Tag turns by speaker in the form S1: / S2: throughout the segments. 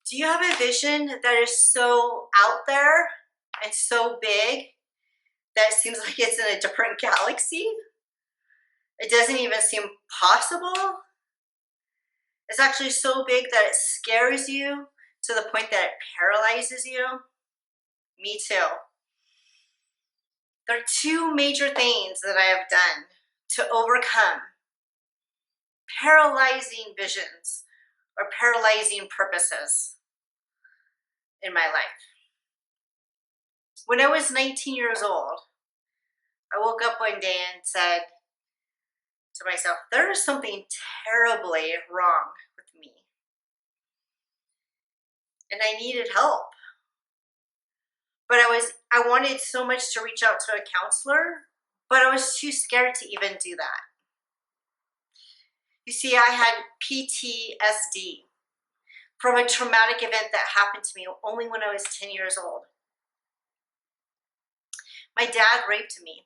S1: Do you have a vision that is so out there and so big that it seems like it's in a different galaxy? It doesn't even seem possible. It's actually so big that it scares you to the point that it paralyzes you. Me too. There are two major things that I have done to overcome paralyzing visions or paralyzing purposes in my life. When I was 19 years old, I woke up one day and said to myself, there is something terribly wrong with me. And I needed help. But I wanted so much to reach out to a counselor, but I was too scared to even do that. You see, I had PTSD from a traumatic event that happened to me only when I was 10 years old. My dad raped me.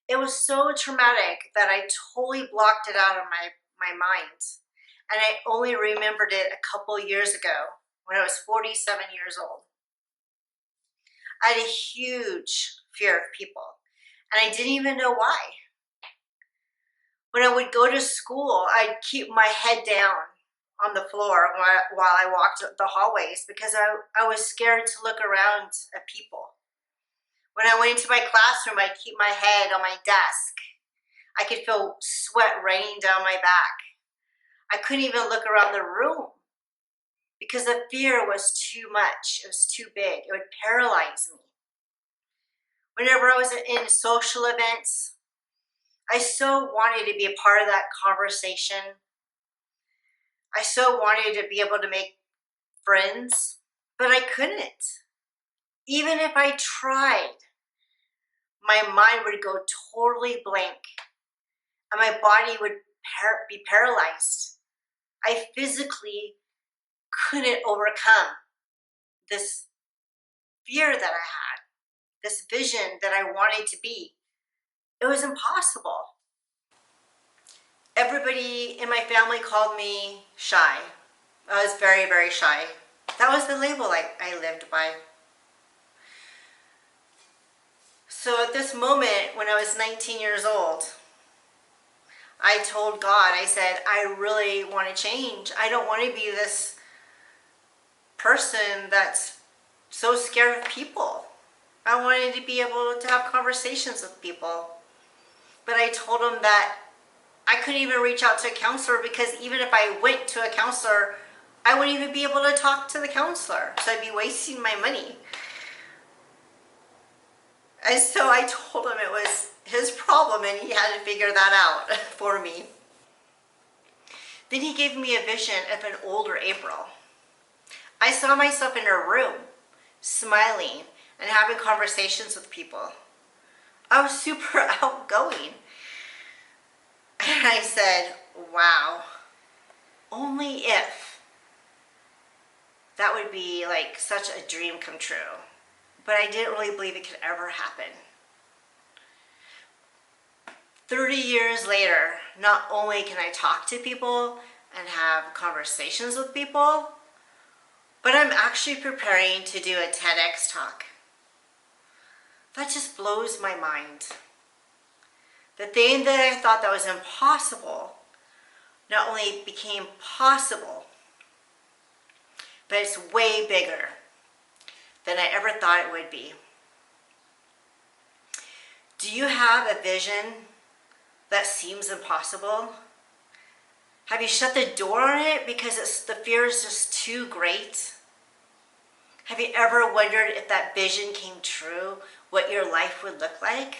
S1: It was so traumatic that I totally blocked it out of my mind. And I only remembered it a couple years ago when I was 47 years old. I had a huge fear of people, and I didn't even know why. When I would go to school, I'd keep my head down on the floor while I walked the hallways because I was scared to look around at people. When I went into my classroom, I'd keep my head on my desk. I could feel sweat raining down my back. I couldn't even look around the room because the fear was too much. It was too big. It would paralyze me. Whenever I was in social events, I so wanted to be a part of that conversation. I so wanted to be able to make friends, but I couldn't. Even if I tried, my mind would go totally blank and my body would be paralyzed. I physically couldn't overcome this fear that I had, this vision that I wanted to be. It was impossible. Everybody in my family called me shy. I was very, very shy. That was the label I lived by. So at this moment, when I was 19 years old, I told God, I said, I really want to change. I don't want to be this person that's so scared of people. I wanted to be able to have conversations with people. But I told him that I couldn't even reach out to a counselor because even if I went to a counselor, I wouldn't even be able to talk to the counselor. So I'd be wasting my money. And so I told him it was his problem and he had to figure that out for me. Then he gave me a vision of an older April. I saw myself in a room, smiling and having conversations with people. I was super outgoing. And I said, wow, only if. That would be like such a dream come true. But I didn't really believe it could ever happen. 30 years later, not only can I talk to people and have conversations with people, but I'm actually preparing to do a TEDx talk. That just blows my mind. The thing that I thought that was impossible not only became possible, but it's way bigger than I ever thought it would be. Do you have a vision that seems impossible? Have you shut the door on it because the fear is just too great? Have you ever wondered if that vision came true, what your life would look like?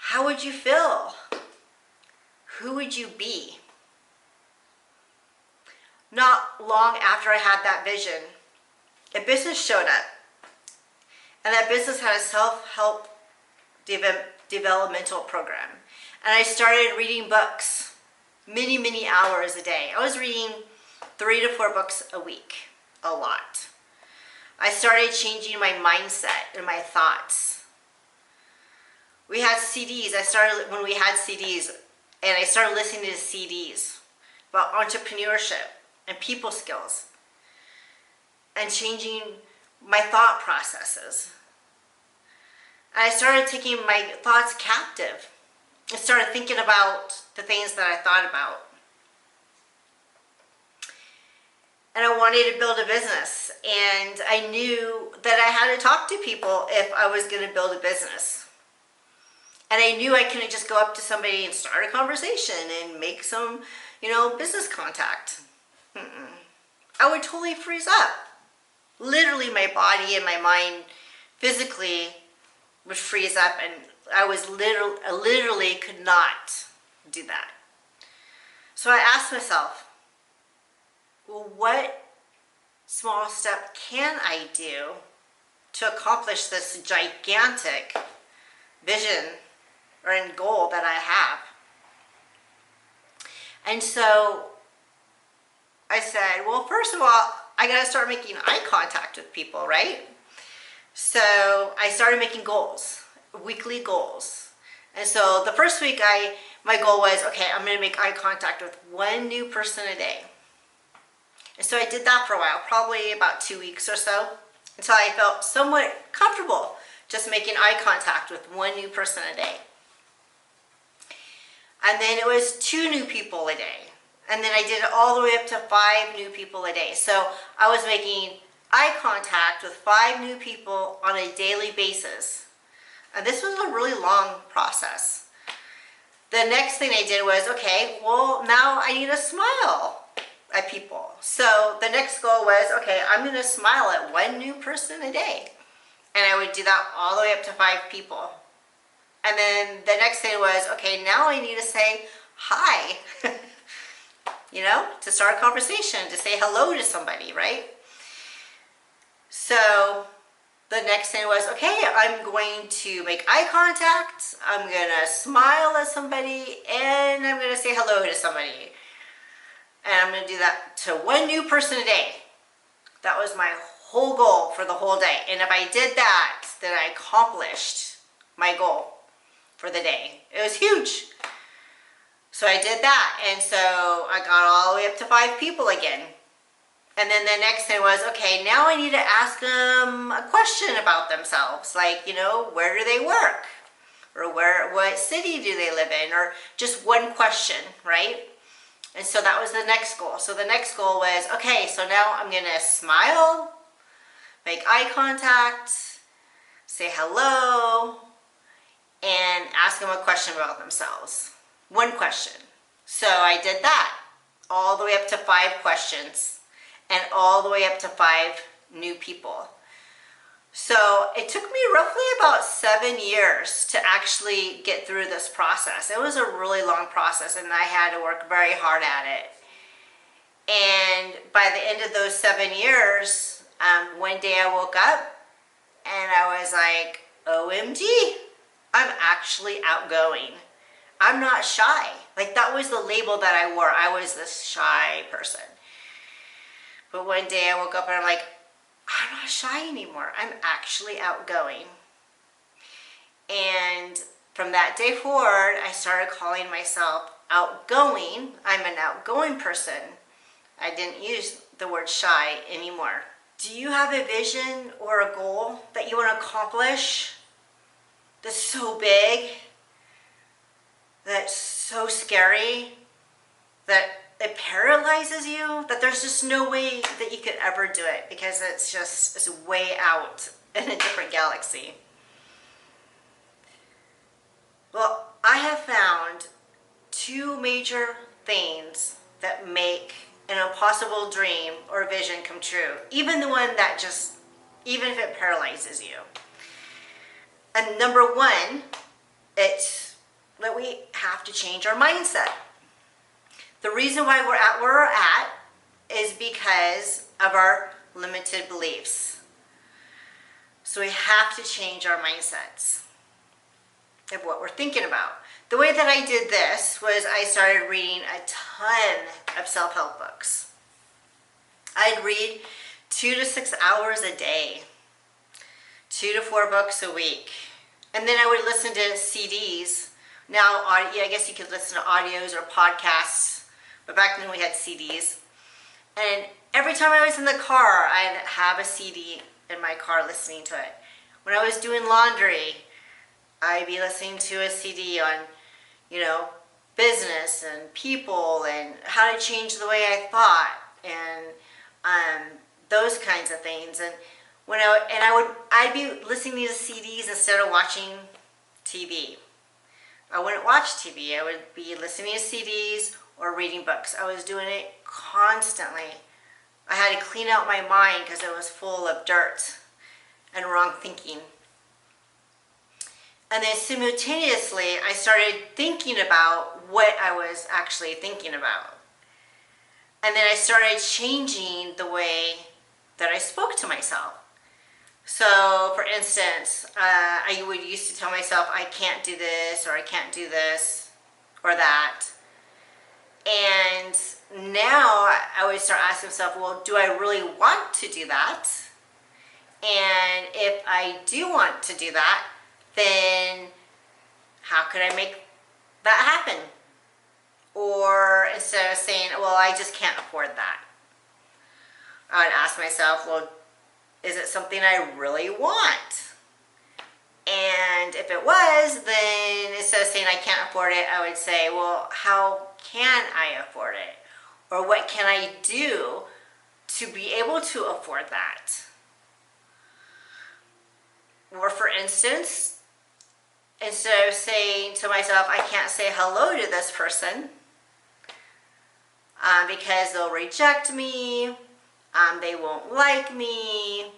S1: How would you feel? Who would you be? Not long after I had that vision, a business showed up. And that business had a self-help developmental program. And I started reading books, many, many hours a day. I was reading 3 to 4 books a week, a lot. I started changing my mindset and my thoughts. We had CDs. When we had CDs, and I started listening to CDs about entrepreneurship and people skills and changing my thought processes. And I started taking my thoughts captive. I started thinking about the things that I thought about. And I wanted to build a business. And I knew that I had to talk to people if I was going to build a business. And I knew I couldn't just go up to somebody and start a conversation and make some, business contact. I would totally freeze up. Literally, my body and my mind physically would freeze up, and I literally could not do that. So I asked myself, well, what small step can I do to accomplish this gigantic vision or end goal that I have? And so I said, well, first of all, I got to start making eye contact with people, right? So I started making goals, weekly goals. And so the first week my goal was, okay, I'm going to make eye contact with one new person a day. And so I did that for a while, probably about 2 weeks or so, until I felt somewhat comfortable just making eye contact with one new person a day. And then it was 2 new people a day. And then I did it all the way up to 5 new people a day. So I was making eye contact with 5 new people on a daily basis. And this was a really long process. The next thing I did was, okay, well, now I need to smile at people. So the next goal was, okay, I'm going to smile at 1 new person a day. And I would do that all the way up to 5 people. And then the next thing was, okay, now I need to say hi. To start a conversation, to say hello to somebody, right? So the next thing was, okay, I'm going to make eye contact, I'm going to smile at somebody, and I'm going to say hello to somebody. And I'm going to do that to 1 new person a day. That was my whole goal for the whole day. And if I did that, then I accomplished my goal for the day. It was huge. So I did that, and so I got all the way up to 5 people again. And then the next thing was, okay, now I need to ask them a question about themselves, like, where do they work? Or what city do they live in? Or just one question, right? And so that was the next goal. So the next goal was, okay, so now I'm going to smile, make eye contact, say hello, and ask them a question about themselves. 1 question. So I did that all the way up to 5 questions and all the way up to 5 new people. So it took me roughly about 7 years to actually get through this process. It was a really long process, and I had to work very hard at it. And by the end of those 7 years, one day I woke up and I was like, OMG, I'm actually outgoing. I'm not shy. Like, that was the label that I wore. I was this shy person. But one day I woke up and I'm like, I'm not shy anymore. I'm actually outgoing. And from that day forward, I started calling myself outgoing. I'm an outgoing person. I didn't use the word shy anymore. Do you have a vision or a goal that you want to accomplish that's so big, that's so scary, that it paralyzes you, that there's just no way that you could ever do it because it's way out in a different galaxy? Well, I have found 2 major things that make an impossible dream or vision come true, even the one that even if it paralyzes you. And number 1, it's that we have to change our mindset. The reason why we're at where we're at is because of our limited beliefs. So we have to change our mindsets of what we're thinking about. The way that I did this was I started reading a ton of self-help books. I'd read 2 to 6 hours a day, 2 to 4 books a week. And then I would listen to CDs. Now, I guess you could listen to audios or podcasts, but back then we had CDs. And every time I was in the car, I'd have a CD in my car listening to it. When I was doing laundry, I'd be listening to a CD on, business and people and how to change the way I thought and those kinds of things. And I'd be listening to the CDs instead of watching TV. I wouldn't watch TV. I would be listening to CDs or reading books. I was doing it constantly. I had to clean out my mind because it was full of dirt and wrong thinking. And then simultaneously, I started thinking about what I was actually thinking about. And then I started changing the way that I spoke to myself. So, for instance, I would used to tell myself, I can't do this, or I can't do this, or that. And now I would start asking myself, well, do I really want to do that? And if I do want to do that, then how could I make that happen? Or instead of saying, well, I just can't afford that, I would ask myself, well, is it something I really want? And if it was, then instead of saying I can't afford it, I would say, well, how can I afford it? Or what can I do to be able to afford that? Or for instance, instead of saying to myself, I can't say hello to this person because they'll reject me, they won't like me,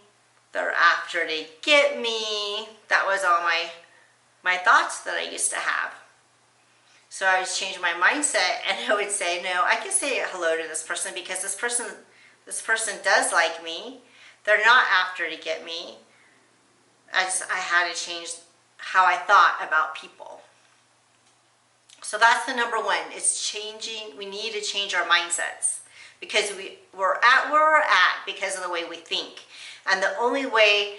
S1: they're after to get me. That was all my thoughts that I used to have. So I would change my mindset and I would say, no, I can say hello to this person because this person does like me. They're not after to get me. I had to change how I thought about people. So that's the number one. It's changing. We need to change our mindsets because we're at where we're at because of the way we think. And the only way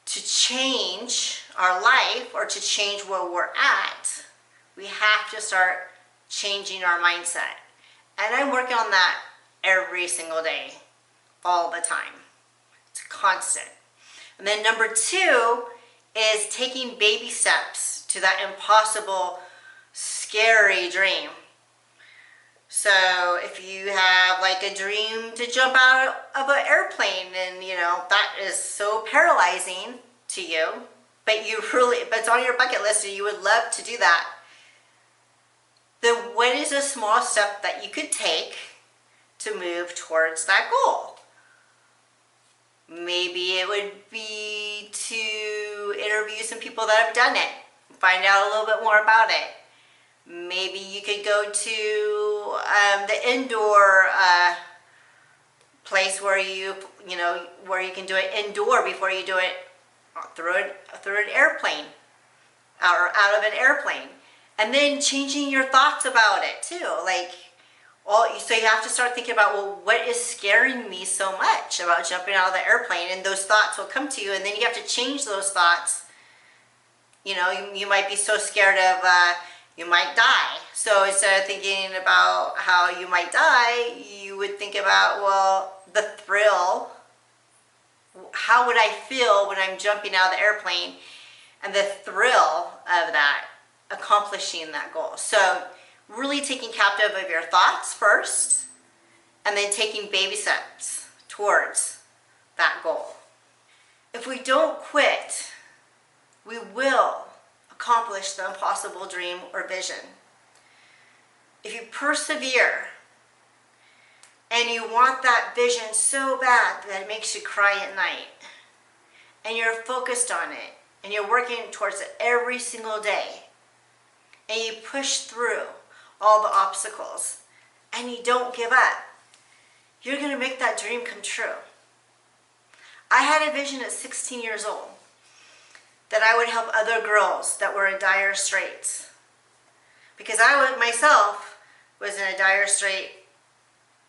S1: to change our life or to change where we're at, we have to start changing our mindset. And I'm working on that every single day, all the time. It's constant. And then number two is taking baby steps to that impossible, scary dream. So if you have like a dream to jump out of an airplane and that is so paralyzing to you, but it's on your bucket list and you would love to do that, then what is a small step that you could take to move towards that goal? Maybe it would be to interview some people that have done it, find out a little bit more about it. Maybe you could go to the indoor place where where you can do it indoor before you do it through an airplane or out of an airplane. And then changing your thoughts about it too. So you have to start thinking about, well, what is scaring me so much about jumping out of the airplane? And those thoughts will come to you, and then you have to change those thoughts. You might be so scared of you might die. So instead of thinking about how you might die, you would think about, well, the thrill. How would I feel when I'm jumping out of the airplane? And the thrill of that, accomplishing that goal. So really taking captive of your thoughts first, and then taking baby steps towards that goal. If we don't quit, we will accomplish the impossible dream or vision. If you persevere and you want that vision so bad that it makes you cry at night, and you're focused on it, and you're working towards it every single day, and you push through all the obstacles, and you don't give up, you're going to make that dream come true. I had a vision at 16 years old that I would help other girls that were in dire straits. Because I myself was in a dire strait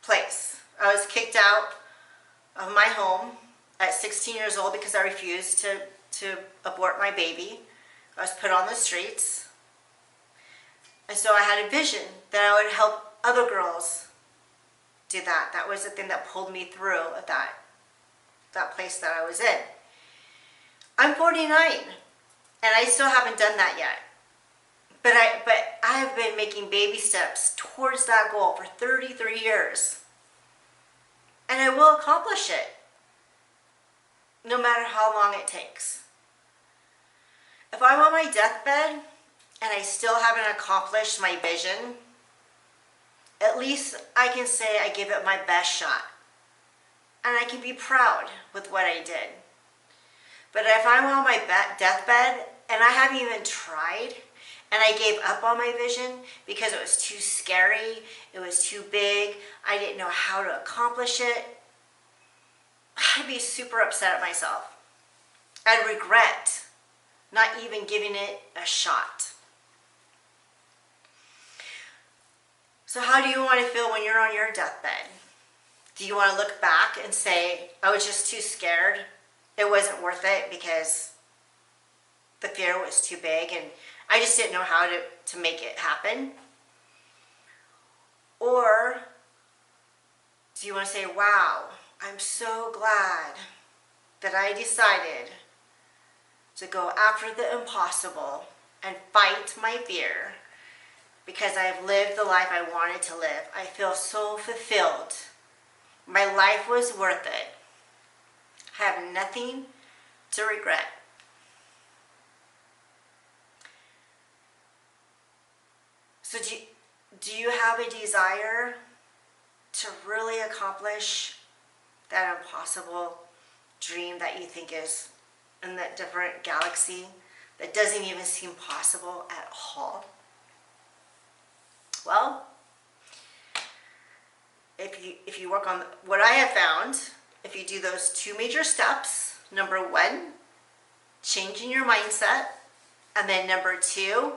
S1: place. I was kicked out of my home at 16 years old because I refused to abort my baby. I was put on the streets. And so I had a vision that I would help other girls do that. That was the thing that pulled me through that place that I was in. I'm 49 and I still haven't done that yet. But I have been making baby steps towards that goal for 33 years. And I will accomplish it, no matter how long it takes. If I'm on my deathbed and I still haven't accomplished my vision, at least I can say I give it my best shot. And I can be proud with what I did. But if I'm on my deathbed and I haven't even tried, and I gave up on my vision because it was too scary, it was too big, I didn't know how to accomplish it, I'd be super upset at myself. I'd regret not even giving it a shot. So how do you want to feel when you're on your deathbed? Do you want to look back and say, I was just too scared, it wasn't worth it because the fear was too big and I just didn't know how to make it happen? Or do you want to say, wow, I'm so glad that I decided to go after the impossible and fight my fear because I've lived the life I wanted to live. I feel so fulfilled. My life was worth it. I have nothing to regret. So do you have a desire to really accomplish that impossible dream that you think is in that different galaxy that doesn't even seem possible at all? Well, if you work on what I have found, if you do those two major steps, number one, changing your mindset, and then number two,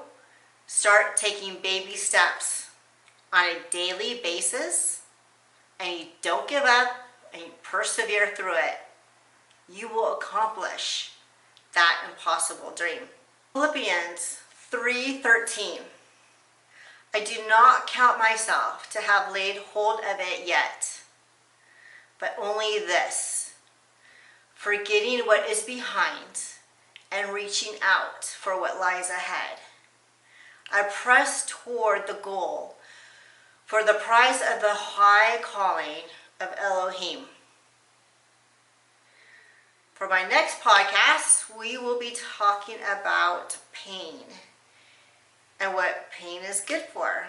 S1: start taking baby steps on a daily basis, and you don't give up and you persevere through it, you will accomplish that impossible dream. Philippians 3:13. I do not count myself to have laid hold of it yet, but only this, forgetting what is behind and reaching out for what lies ahead. I press toward the goal for the prize of the high calling of Elohim. For my next podcast, we will be talking about pain and what pain is good for.